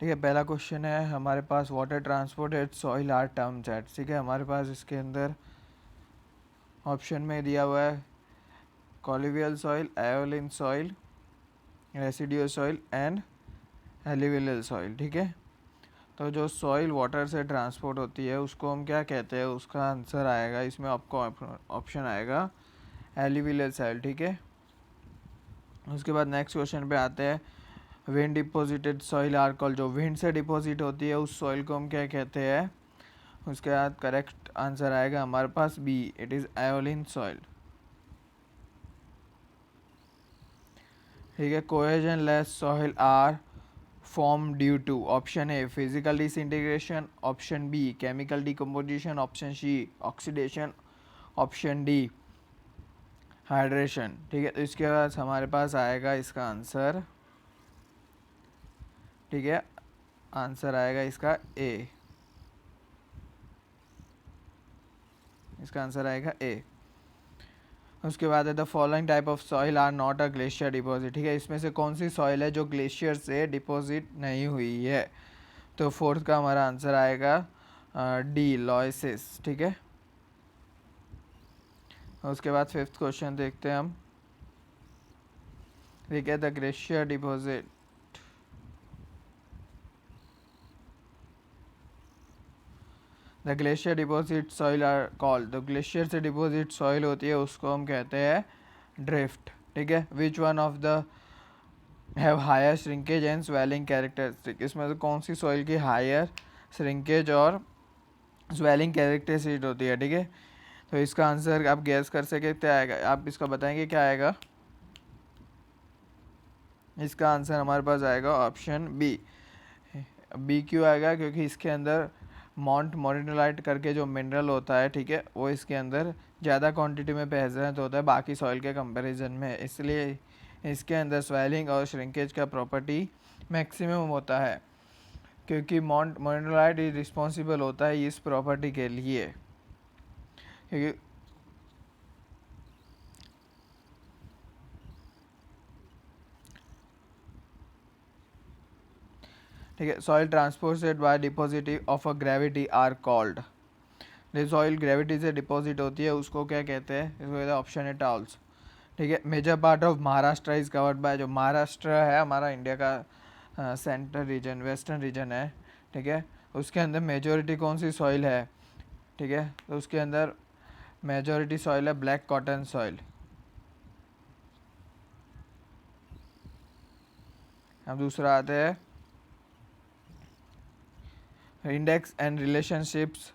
ठीक है, पहला क्वेश्चन है हमारे पास water transported soil are terms at. ठीक है, हमारे पास इसके अंदर ऑप्शन में दिया हुआ है colluvial soil, aeolian soil, residual soil and alluvial soil. ठीक है, तो जो सॉइल वाटर से ट्रांसपोर्ट होती है उसको हम क्या कहते हैं, उसका आंसर आएगा इसमें, आपको ऑप्शन आएगा एल्यूवियल सॉइल। ठीक है, उसके बाद नेक्स्ट क्वेश्चन पे आते हैं wind deposited soil are called. जो विंड से डिपॉजिट होती है उस सॉइल को हम क्या कहते हैं। उसके बाद करेक्ट आंसर आएगा हमारे पास B, it is aeolian soil. ठीक है, cohesionless soil are form due to option A physical disintegration, option B chemical decomposition, option C oxidation, option D hydration. ठीक है, तो इसके बाद हमारे पास आएगा इसका आंसर। ठीक है, आंसर आएगा इसका ए, इसका आंसर आएगा ए। उसके बाद है the following type of soil are not a glacier deposit. ठीक है, इसमें से कौन सी सॉइल है जो ग्लेशियर से डिपॉजिट नहीं हुई है। तो फोर्थ का हमारा आंसर आएगा डी, लॉयसिस। ठीक है, उसके बाद फिफ्थ क्वेश्चन देखते हैं हम। ठीक है, the glacier deposit the glacier deposit soil are called. The glacier से डिपॉजिट सॉइल होती है उसको हम कहते हैं ड्रिफ्ट। ठीक है, which one of the have higher shrinkage and swelling characteristic. इसमें से कौन सी सॉइल की हायर श्रिंकेज और स्वेलिंग कैरेक्टरिस्टिक होती है। ठीक है, तो इसका आंसर आप गैस कर सके क्या आएगा, आप इसका बताएंगे क्या आएगा। इसका आंसर हमारे पास आएगा ऑप्शन बी। बी क्यों आएगा, क्योंकि इसके अंदर मॉन्ट मोरिनोलाइट करके जो मिनरल होता है, ठीक है, वो इसके अंदर ज़्यादा क्वांटिटी में प्रेजेंट होता है बाकी सॉइल के कंपैरिजन में, इसलिए इसके अंदर स्वेलिंग और श्रिंकेज का प्रॉपर्टी मैक्सिमम होता है, क्योंकि मॉन्ट मोरिनोलाइट ही रिस्पॉन्सिबल होता है इस प्रॉपर्टी के लिए। क्योंकि ठीक है, soil transported by deposit of a gravity are called. जो सॉइल ग्रेविटी से डिपॉजिट होती है उसको क्या कहते हैं, इसको कहते हैं ऑप्शन है टाउल्स। ठीक है, major part of Maharashtra is covered by. जो महाराष्ट्र है हमारा इंडिया का सेंट्रल रीजन, वेस्टर्न रीजन है। ठीक है, उसके अंदर मेजोरिटी कौन सी सॉइल है। ठीक है, तो उसके अंदर मेजोरिटी सॉइल है ब्लैक कॉटन सॉइल। अब दूसरा आते हैं index and relationships,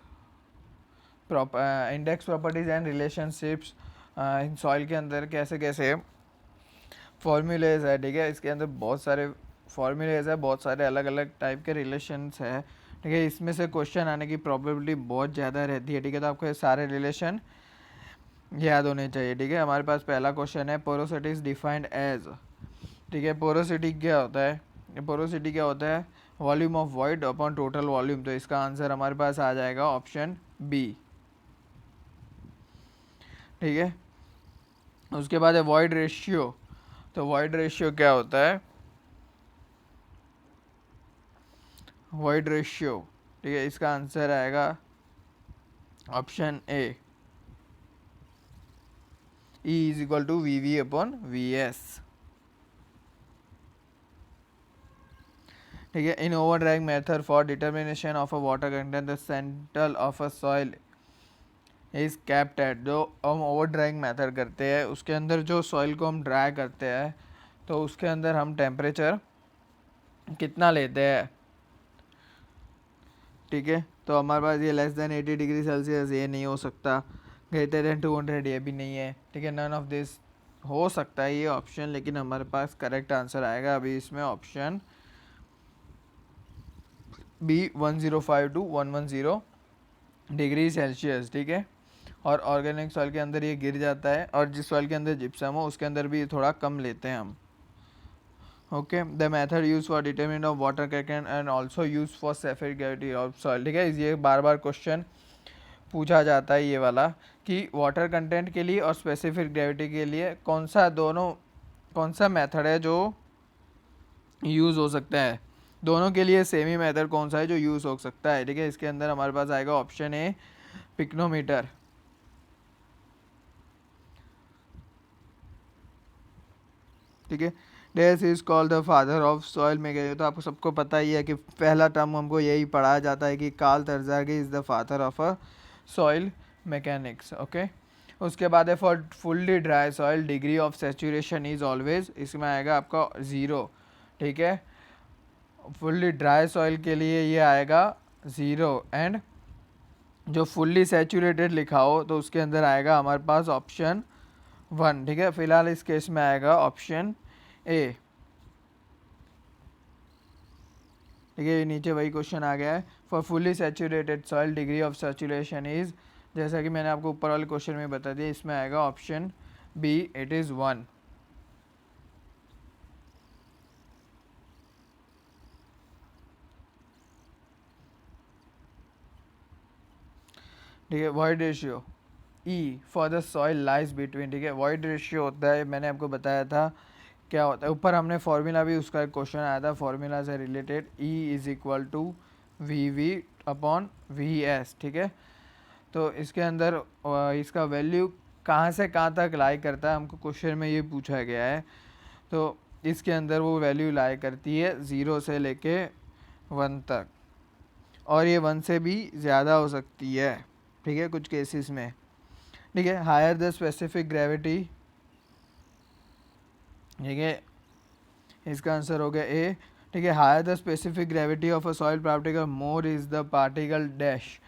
index properties and relationships in soil के अंदर कैसे कैसे फॉर्मूलेज है। ठीक है, इसके अंदर बहुत सारे फॉर्मूलेज है, बहुत सारे अलग अलग टाइप के रिलेशंस है। ठीक है, इसमें से क्वेश्चन आने की प्रोबेबिलिटी बहुत ज़्यादा रहती है। ठीक है, तो आपको ये सारे रिलेशन याद होने चाहिए। ठीक है, हमारे पास पहला क्वेश्चन है पोरोसिटी इज डिफाइंड एज। ठीक है, पोरोसिटी क्या होता है, पोरोसिटी क्या होता है, volume of void upon total volume. तो इसका आंसर हमारे पास आ जाएगा ऑप्शन बी। ठीक है, उसके बाद है वॉइड रेशियो। तो वॉइड रेशियो क्या होता है, वॉइड रेशियो, ठीक है, इसका आंसर आएगा option A, E is equal to V V upon V S. ठीक है, इन over drawing method for determination of a water content the centre of a soil is kept eight. जो हम over drawing method करते हैं उसके अंदर जो soil को हम ड्राई करते हैं तो उसके अंदर हम टेम्परेचर कितना लेते हैं। ठीक है, तो हमारे पास ये लेस देन 80 डिग्री सेल्सियस ये नहीं हो सकता, ग्रेटर देन 200 ये भी नहीं है। ठीक है, नन ऑफ दिस हो सकता है ये ऑप्शन, लेकिन हमारे पास करेक्ट आंसर आएगा अभी इसमें option B 105 to 110 degree Celsius. ठीक है, और ऑर्गेनिक सॉइल के अंदर ये गिर जाता है, और जिस सॉइल के अंदर जिप्सम हो उसके अंदर भी थोड़ा कम लेते हैं हम। Okay, the method use for determination of water content and also use for specific gravity of soil. ठीक है, ये बार बार क्वेश्चन पूछा जाता है ये वाला कि वाटर कंटेंट के लिए और स्पेसिफिक ग्रेविटी के लिए कौन सा मेथड है जो यूज़ हो सकता है। दोनों के लिए सेम ही मेथड कौन सा है जो यूज़ हो सकता है, ठीक है। इसके अंदर हमारे पास आएगा ऑप्शन ए पिक्नोमीटर, ठीक है। This is called the father of soil mechanics, तो आपको सबको पता ही है कि पहला टर्म हमको यही पढ़ाया जाता है कि Karl Terzaghi is the father of a soil mechanics, okay. उसके बाद है for fully dry soil degree of saturation is always, इसमें आएगा आपका 0, ठीक है। फुल्ली ड्राई सॉइल के लिए ये आएगा 0, एंड जो फुल्ली सेचुरेटेड लिखा हो तो उसके अंदर आएगा हमारे पास ऑप्शन 1, ठीक है। फिलहाल इस केस में आएगा ऑप्शन ए, ठीक है। नीचे वही क्वेश्चन आ गया है, for fully saturated soil degree of saturation is, जैसा कि मैंने आपको ऊपर वाले क्वेश्चन में बता दिया, इसमें आएगा ऑप्शन बी, इट इज़ 1, ठीक है। Void ratio E for the soil lies between, ठीक है। वॉइड रेशियो होता है, मैंने आपको बताया था क्या होता है, ऊपर हमने फॉर्मूला भी, उसका एक क्वेश्चन आया था फॉर्मूला से related, E is equal to V V upon V S, ठीक है। तो इसके अंदर इसका वैल्यू कहाँ से कहाँ तक लाई करता है, हमको क्वेश्चन में ये पूछा गया है। तो इसके अंदर वो वैल्यू लाई करती है 0 से लेके 1 तक, और ये 1 से भी ज़्यादा हो सकती है, ठीक है, कुछ केसेस में, ठीक है। हायर द स्पेसिफिक ग्रेविटी, ठीक है, इसका आंसर हो गया ए, ठीक है। Higher the specific gravity of a soil particle more is the particle dash,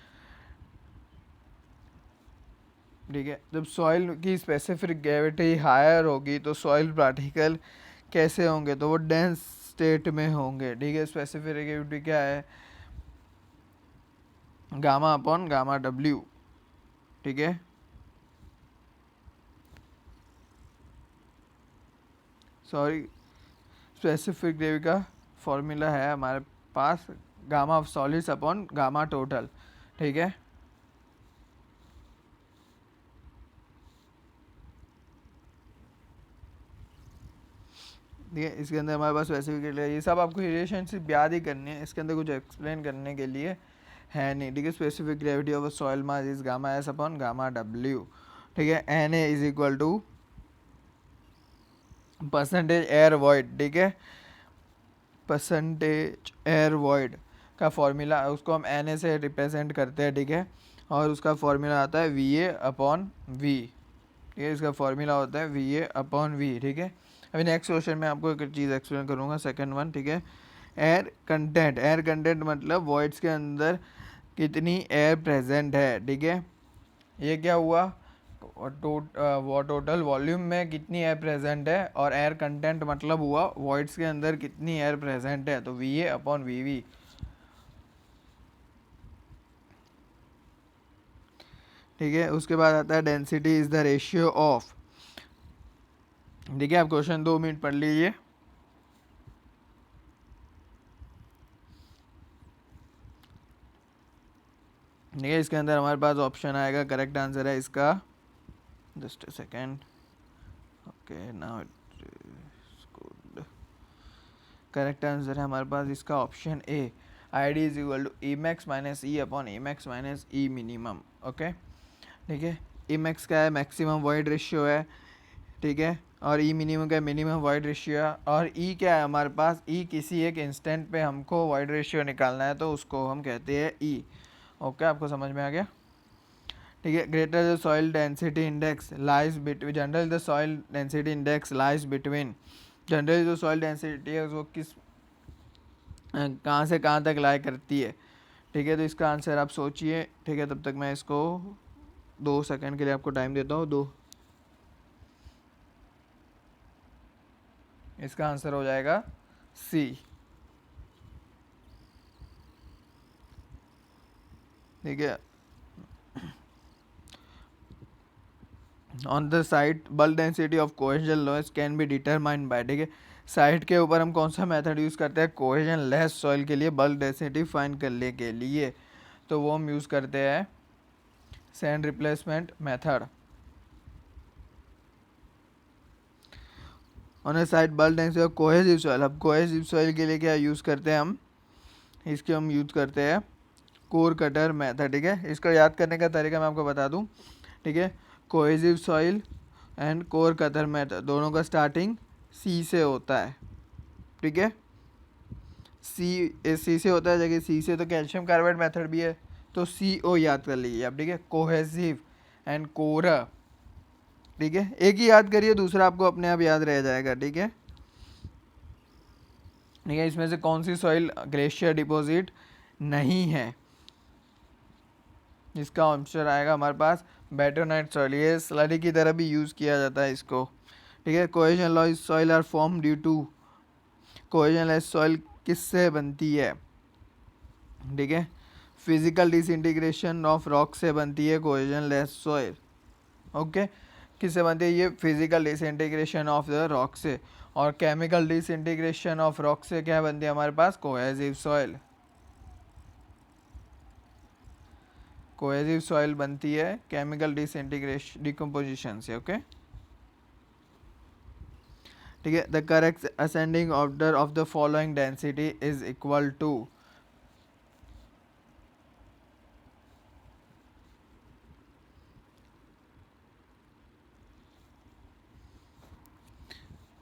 ठीक है। जब सॉइल की स्पेसिफिक ग्रेविटी हायर होगी तो सॉइल पार्टिकल कैसे होंगे, तो वो डेंस स्टेट में होंगे, ठीक है। स्पेसिफिक ग्रेविटी क्या है, गामा अपॉन गामा डब्ल्यू, ठीक है। सॉरी, स्पेसिफिक ग्रेविटी का फॉर्मूला है हमारे पास gamma of solids upon gamma total, ठीक है। ठीक है, इसके अंदर हमारे पास स्पेसिफिक, ये सब आपको रिलेशनशिप याद ही करनी है, इसके अंदर कुछ एक्सप्लेन करने के लिए है नहीं, ठीक है। Specific gravity of soil mass is gamma S upon gamma W, ठीक है। N A is equal to percentage air void, ठीक है। परसेंटेज एयर वॉइड का फॉर्मूला, उसको हम एन ए से रिप्रेजेंट करते हैं, ठीक है। और उसका फॉर्मूला आता है वी ए अपॉन वी, ठीक है। इसका फॉर्मूला होता है वी ए अपॉन वी, ठीक है। अभी नेक्स्ट क्वेश्चन में आपको एक चीज़ एक्सप्लेन करूँगा, सेकंड वन, ठीक है। एयर कंटेंट, एयर कंटेंट मतलब वॉइड्स के अंदर कितनी एयर प्रेजेंट है, ठीक है। ये क्या हुआ, वो टोटल वॉल्यूम में कितनी एयर प्रेजेंट है, और एयर कंटेंट मतलब हुआ वॉइड्स के अंदर कितनी एयर प्रेजेंट है, तो V A upon V V, ठीक है। उसके बाद आता है density is the ratio of, ठीक है। आप क्वेश्चन 2 मिनट पढ़ लीजिए, ठीक है। इसके अंदर हमारे पास ऑप्शन आएगा, करेक्ट आंसर है इसका, just a second, okay now it is good, correct answer है हमारे पास इसका option A, I D is equal to E max minus E upon E max minus E minimum, okay, ठीक है। E max का है मैक्सिमम वॉइड रेशियो है, ठीक है, और ई मिनिमम का मिनिमम वॉइड रेशियो है, और ई क्या है हमारे पास, ई किसी एक इंस्टेंट पे हमको वॉइड रेशियो निकालना है तो उसको हम कहते हैं ई, ओके। आपको समझ में आ गया, ठीक है। Greater the soil density index lies between, general the soil density index lies between, generally जो सॉइल डेंसिटी है वो किस कहाँ से कहाँ तक लाई करती है, ठीक है। तो इसका आंसर आप सोचिए, ठीक है। तब तक मैं इसको 2 सेकंड के लिए आपको टाइम देता हूँ, 2, इसका आंसर हो जाएगा सी, ठीक है। On the site bulk density of cohesion loss can be determined by, ठीक है। साइट के ऊपर हम कौन सा मेथड यूज़ करते हैं कोहेजन लेस सॉइल के लिए बल्क डेंसिटी फाइंड करने के लिए, तो वो हम यूज़ करते हैं sand replacement method, on A side bulk density of cohesive soil. अब कोहेसिव सॉइल के लिए क्या यूज़ करते हैं हम, इसके हम यूज़ करते हैं कोर कटर मेथड। ठीक है, इसको याद करने का तरीका मैं आपको बता दूं। ठीक है, cohesive soil and core cutter method दोनों का स्टार्टिंग सी से होता है। ठीक है, सी से होता है, जगह सी से तो कैल्शियम कार्बाइड मेथड भी है, तो सी ओ याद कर लीजिए आप। ठीक है, कोहेसिव एंड कोरा। ठीक है, एक ही याद करिए, दूसरा आपको अपने आप याद रह जाएगा। ठीक है, ठीक है, इसमें से कौन सी सॉइल ग्लेशियर डिपॉजिट नहीं है, इसका आंसर आएगा हमारे पास बेटोनाइट सॉइल। ये स्लरी की तरह भी यूज़ किया जाता है इसको। ठीक है, cohesion loss soil are form due to, cohesionless soil किससे बनती है। ठीक है, फिजिकल डिसइंटीग्रेशन ऑफ रॉक से बनती है कोहेजन लेस सॉइल। ओके, किससे बनती है ये, physical disintegration of the rock से। और केमिकल डिसइंटीग्रेशन ऑफ रॉक से क्या बनती है हमारे पास, कोहेसिव सॉइल। कोहेसिव सॉइल बनती है केमिकल डिसइंटीग्रेशन डिकम्पोजिशन से। ओके, ठीक है, the correct ascending order of the following density is equal to.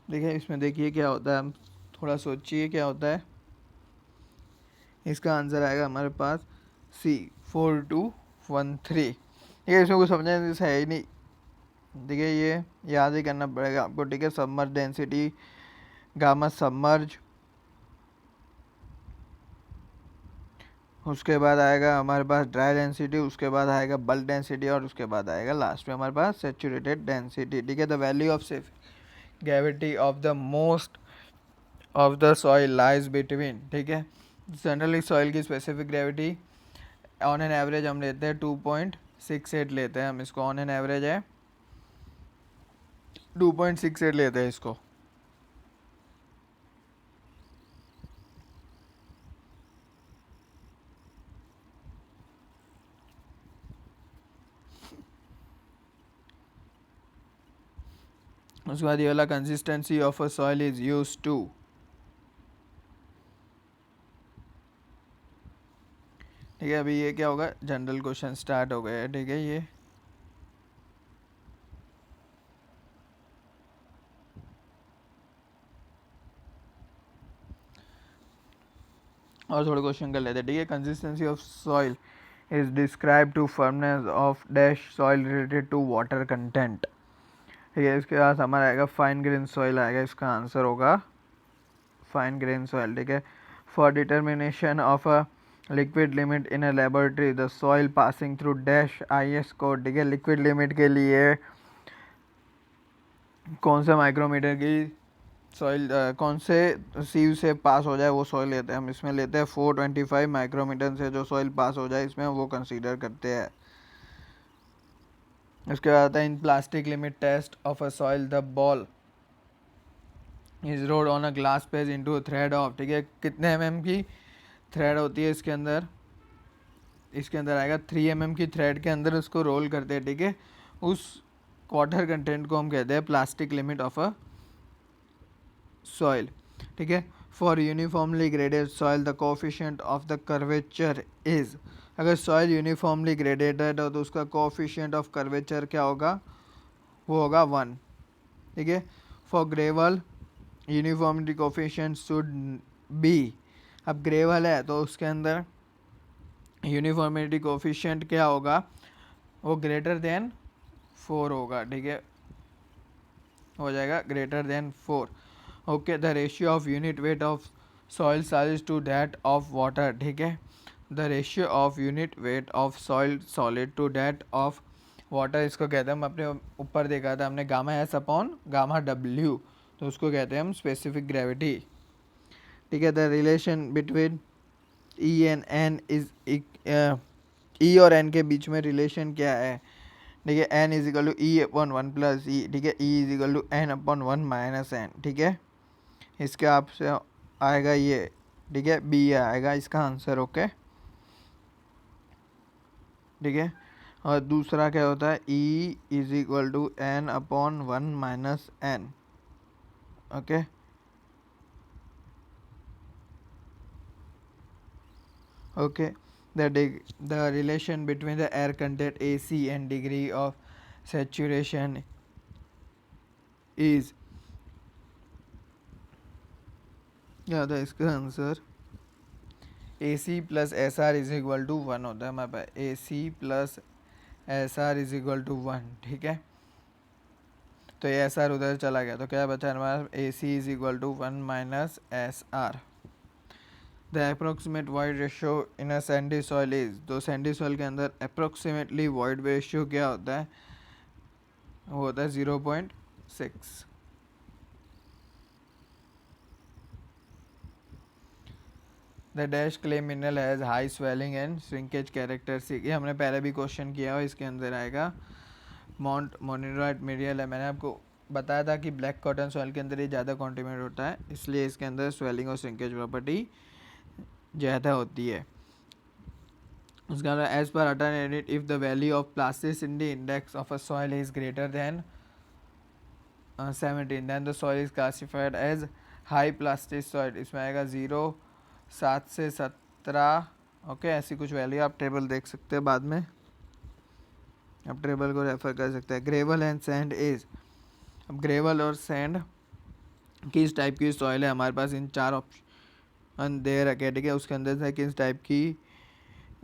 देखिए इसमें देखिए क्या होता है, हम थोड़ा सोचिए क्या होता है। इसका आंसर आएगा हमारे पास C4213। ठीक है, इसमें कुछ समझने जैसा है ही नहीं। देखिए ये याद ही करना पड़ेगा आपको। ठीक है, सबमर्ज डेंसिटी, गामा सबमर्ज, उसके बाद आएगा हमारे पास ड्राई डेंसिटी, उसके बाद आएगा बल्क डेंसिटी, और उसके बाद आएगा लास्ट में हमारे पास सेचुरेटेड डेंसिटी। ठीक है, the value of gravity of the most of the soil lies between. ठीक है, जनरली सॉइल की specific gravity on an average हम लेते हैं 2.68 लेते हैं हम इसको, ऑन एन एवरेज है 2.68 लेते हैं इसको। उसके बाद ये वाला consistency of a soil is use to. ठीक है, अभी ये क्या होगा, जनरल क्वेश्चन स्टार्ट हो गए। ठीक है, ये और थोड़े क्वेश्चन कर लेते हैं। ठीक है, consistency of soil is describe to firmness of dash soil related to water content. ठीक है, इसके बाद हमारा आएगा फाइन ग्रेन सॉइल आएगा, इसका आंसर होगा फाइन ग्रेन सॉइल। ठीक है, for determination of a liquid limit in a laboratory the soil passing through dash IS code. ठीक है, लिक्विड लिमिट के लिए कौन से माइक्रोमीटर की सॉइल कौन से सीव से पास हो जाए वो सॉइल लेते हैं हम। इसमें लेते हैं 425 माइक्रोमीटर से जो सॉइल पास हो जाए इसमें वो कंसीडर करते हैं। उसके बाद आता है in plastic limit test of a soil the ball is rode on a glass page into thread of. ठीक है, कितने mm की थ्रेड होती है इसके अंदर, इसके अंदर आएगा 3 mm की थ्रेड के अंदर उसको रोल करते हैं। ठीक है, उस वाटर कंटेंट को हम कहते हैं plastic limit of a soil. ठीक है, for uniformly graded soil the coefficient of the curvature is. अगर सॉइल यूनिफॉर्मली ग्रेडेड है तो उसका कोफिशिएंट ऑफ कर्वेचर क्या होगा, वो होगा 1। ठीक है, for gravel uniformity coefficient should be. अब ग्रेवल है तो उसके अंदर यूनिफॉर्मिटी कोफिशिएंट क्या होगा, वो ग्रेटर देन 4 होगा। ठीक है, हो जाएगा greater than 4। Okay, the ratio of unit weight of soil solid to that of water. ठीक है, the ratio of unit weight of soil solid to that of water, इसको कहते हैं हम, अपने ऊपर देखा था हमने गामा एस अपॉन गामा डब्ल्यू, तो उसको कहते हैं हम स्पेसिफिक ग्रेविटी। ठीक है, the relation between e and n is, e और एन के बीच में रिलेशन क्या है। ठीक है, n is equal to e upon 1 plus e. ठीक है, ई is equal to N upon 1 minus n. ठीक है, इसके आपसे आएगा ये। ठीक है, बी आएगा इसका आंसर। ओके, ठीक है, और दूसरा क्या होता है, ई is equal to N upon 1 minus N. Okay. Okay. The relation between the air content AC and degree of saturation is, yeah, the इसका आंसर AC plus SR is equal to 1 होता है हमारे पास। AC plus SR is equal to 1, ठीक है। तो ये SR उधर चला गया, तो क्या बचा हमारे पास? AC is equal to 1 minus SR। The approximate void ratio in a sandy soil is, तो सैंडी सॉइल के अंदर अप्रोक्सीमेटली वॉइड रेशियो क्या होता है? वो होता है 0.6। The dash clay mineral has high swelling and shrinkage characteristic, ये हमने पहले भी क्वेश्चन किया हो। इसके अंदर आएगा माउंट मोनिराइट मिरियल है। मैंने आपको बताया था कि ब्लैक कॉटन सॉइल के अंदर ये ज़्यादा कॉन्ट्रीब्यूट होता है, इसलिए इसके अंदर स्वेलिंग और श्रिंकेज प्रॉपर्टी ज़्यादा होती है। उसके बाद as per alternate if the value of plasticity index of a soil is greater than 17 then the soil is classified as high plastic soil. इसमें आएगा 7 से 17। ओके, ऐसी कुछ वैल्यू आप टेबल देख सकते हैं बाद में, आप टेबल को रेफर कर सकते हैं। ग्रेवल एंड सैंड इज, अब ग्रेवल और सैंड किस टाइप की सॉइल है हमारे पास? इन 4 ऑप्शन दे रखे, ठीक है। उसके अंदर से किस टाइप की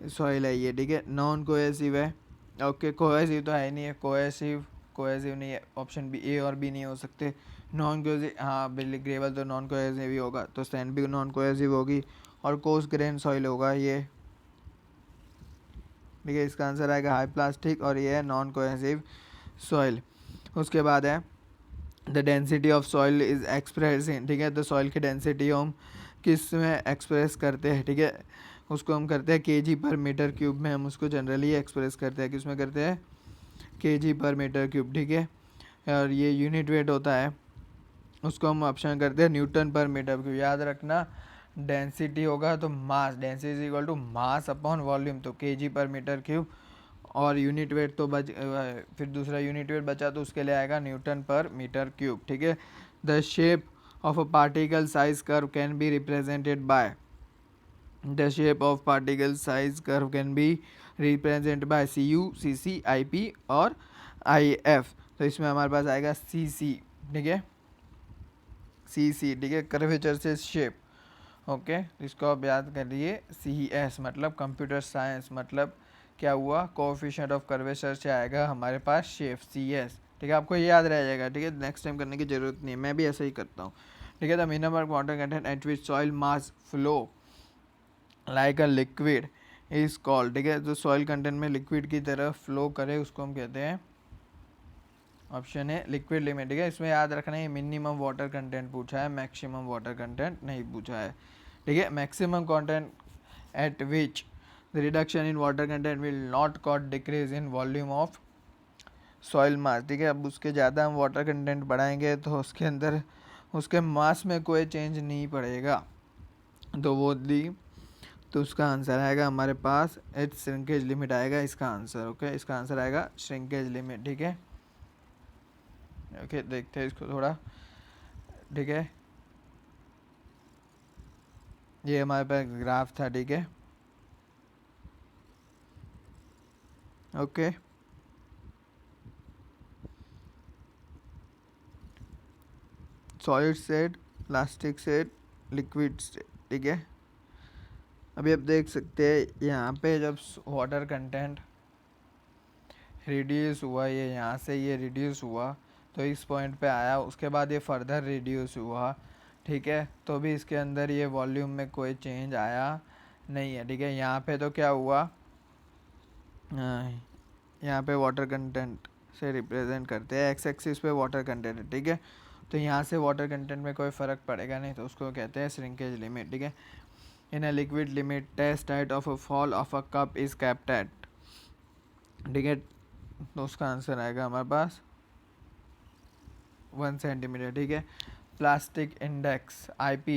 सॉइल है ये, ठीक है। नॉन कोहेसिव है। ओके, कोहेसिव तो है नहीं है, कोहेसिव नहीं है। ऑप्शन बी, ए और बी नहीं हो सकते। नॉन कोहेसिव, हाँ बिल्कुल, ग्रेवल तो नॉन कोहेसिव ही होगा, तो सैंड भी नॉन कोहेसिव होगी। और कोर्स ग्रेन सॉइल होगा ये, ठीक है। इसका आंसर आएगा हाई प्लास्टिक, और ये है नॉन कोहेसिव सॉइल। उसके बाद है the density of soil is express in, ठीक है। तो सॉइल की डेंसिटी हम किस में एक्सप्रेस करते हैं, ठीक है। उसको हम करते हैं केजी पर मीटर क्यूब में, हम उसको जनरली एक्सप्रेस करते हैं। किस में करते हैं? केजी पर मीटर क्यूब, ठीक है। और ये यूनिट वेट होता है, उसको हम ऑप्शन करते हैं न्यूटन पर मीटर क्यूब। याद रखना, डेंसिटी होगा तो mass, density is equal to mass upon volume, तो केजी पर मीटर क्यूब। और यूनिट वेट तो फिर दूसरा यूनिट वेट बचा, तो उसके लिए आएगा न्यूटन पर मीटर क्यूब, ठीक है। The shape of a particle size curve can be represented by, the shape of particle size curve can be represent by CU, CC, IP और IF। तो इसमें हमारे पास आएगा CC, ठीक है। CC, ठीक है, कर्वेचर से शेप। ओके, इसको आप याद करिए। CS मतलब कंप्यूटर साइंस, मतलब क्या हुआ? कोएफिशिएंट ऑफ कर्वेचर से आएगा हमारे पास शेप, CS, ठीक है। आपको ये याद रह जाएगा, ठीक है, नेक्स्ट टाइम करने की जरूरत नहीं है, मैं भी ऐसा ही करता हूँ, ठीक है। The minimum water content eight which soil mass flow like a liquid is called, ठीक है। जो सॉइल कंटेंट में लिक्विड की तरह फ्लो करे उसको हम कहते हैं, ऑप्शन है लिक्विड लिमिट, ठीक है। इसमें याद रखना है मिनिमम वाटर कंटेंट पूछा है, मैक्सिमम वाटर कंटेंट नहीं पूछा है, ठीक है। Maximum content eight which the reduction in water content will not cause decrease in volume of soil मास, ठीक है। अब उसके ज़्यादा हम वाटर कंटेंट बढ़ाएंगे तो उसके अंदर उसके मास में कोई चेंज नहीं पड़ेगा, तो वो दी, तो उसका आंसर आएगा हमारे पास एट श्रिंकेज लिमिट आएगा इसका आंसर। ओके, इसका आंसर आएगा श्रिंकेज लिमिट, ठीक है। ओके, देखते हैं इसको थोड़ा, ठीक है। ये हमारे पास ग्राफ था, ठीक है। Okay, solid set, plastic set, liquid set, ठीक है। अभी आप देख सकते हैं यहाँ पे जब वाटर कंटेंट रिड्यूस हुआ, ये यहाँ से ये रिड्यूस हुआ तो इस पॉइंट पे आया, उसके बाद ये फर्दर रिड्यूस हुआ, ठीक है। तो भी इसके अंदर ये वॉल्यूम में कोई चेंज आया नहीं है, ठीक है। यहाँ पे तो क्या हुआ, यहाँ पे वाटर कंटेंट से रिप्रेजेंट करते हैं, एक्स एक्सिस पे वाटर कंटेंट है, ठीक है। तो यहाँ से वाटर कंटेंट में कोई फ़र्क पड़ेगा नहीं, तो उसको कहते हैं श्रिंकेज लिमिट, ठीक है। In a liquid limit test height of a fall of a cup is kept at, ठीक है। तो उसका आंसर आएगा हमारे पास 1 सेंटीमीटर, ठीक है। Plastic index IP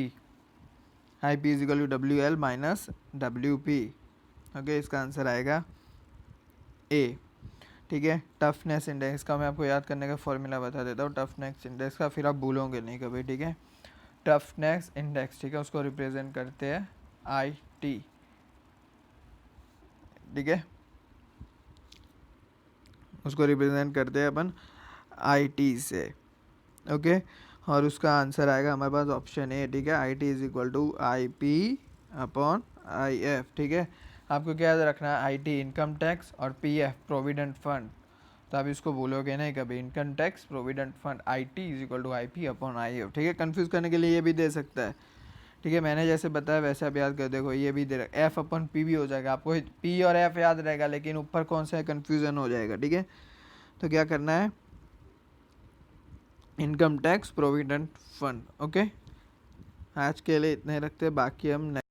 is equal to WL minus WP, okay. इसका आंसर आएगा A, ठीक है। टफनेस इंडेक्स का मैं आपको याद करने का फॉर्मूला बता देता हूँ टफनेस इंडेक्स का, फिर आप भूलोगे नहीं कभी, ठीक है। टफनेस इंडेक्स, ठीक है, उसको रिप्रेजेंट करते हैं आई टी, ठीक है, उसको रिप्रेजेंट करते हैं अपन आई टी से, ओके। और उसका आंसर आएगा हमारे पास ऑप्शन ए, ठीक है, I T is equal to I P upon I F, ठीक है। आपको क्या याद रखना है, आई टी इनकम टैक्स और पी एफ प्रोविडेंट फंड, तो आप इसको भूलोगे नहीं कभी, income tax provident fund I T is equal to I P upon I F, ठीक है। कंफ्यूज करने के लिए ये भी दे सकता है, ठीक है, मैंने जैसे बताया वैसे आप याद कर, देखो ये भी दे रहा, एफ अपन पी भी हो जाएगा, आपको पी और एफ याद रहेगा लेकिन ऊपर कौन सा है कन्फ्यूजन हो जाएगा, ठीक है। तो क्या करना है, income tax provident fund, okay. आज के लिए इतने रखते हैं, बाकी हम